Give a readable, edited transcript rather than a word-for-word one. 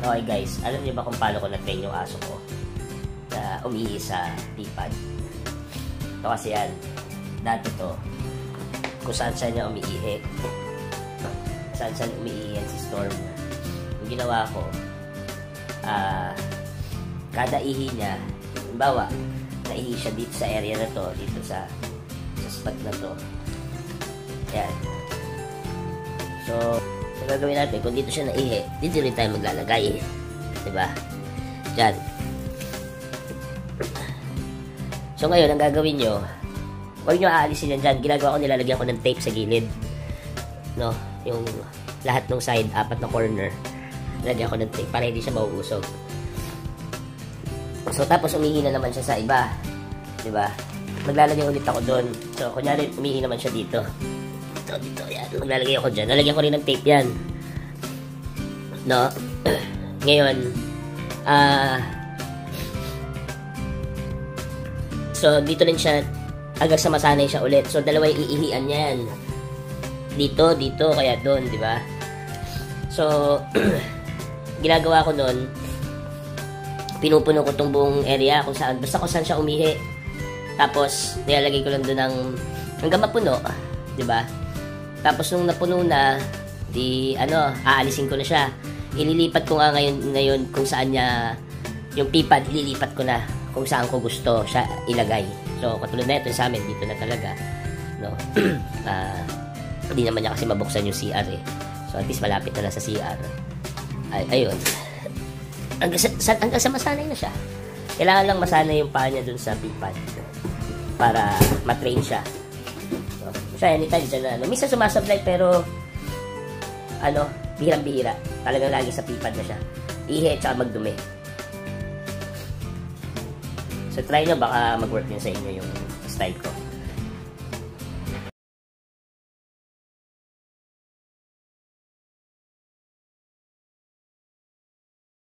Okay guys, alam niyo ba kung paano ko na-train yung aso ko na umihi sa tipad? Ito kasi yan. Dati to, kung saan niya umiihi. Saan umiihi yan si Storm. Yung ginawa ko, kada ihi niya, halimbawa, naihi siya dito sa area na to, dito sa spot na to. Yan. So gagawin natin, kung dito siya naihi, dito rin tayo maglalagay. Diba? Diyan. So ngayon, ang gagawin nyo, huwag nyo aalisin yan dyan. Ginagawa ko, nilalagyan ko ng tape sa gilid. No? Yung lahat ng side, 4 na corner, nilalagyan ko ng tape para hindi siya mauusog. So tapos umihi na naman siya sa iba. Diba? Maglalagay ulit ako doon. So kunyari, umihi naman siya dito. Dito, yan. Maglalagay ako dyan. Nalagyan ko rin ng tape yan. No? Ngayon, so, dito rin siya, hanggang sa masanay siya ulit. So, dalawa yung iihian yan. Dito, kaya doon, di ba? So, ginagawa ko doon, pinupuno ko tong buong area kung saan, basta kung saan siya umihi. Tapos, nilalagay ko lang doon hanggang mapuno, di ba? Tapos nung napuno na, aalisin ko na siya. Ililipat ko nga ngayon kung saan niya, yung pipad, ililipat ko na kung saan ko gusto siya ilagay. So, katulad na ito sa amin, dito na talaga. No? Hindi naman niya kasi mabuksan yung CR eh. So, at least malapit na lang sa CR. Ayun. Hanggang sa masanay na siya. Kailangan lang masanay yung paa niya dun sa pipad para matrain siya. Siya, anytime dyan na, minsan sumasablay pero bihirang-bihira. Talagang lagi sa pipad na siya. Ihi at saka magdumi. So, try nyo, baka mag-work din sa inyo yung style ko.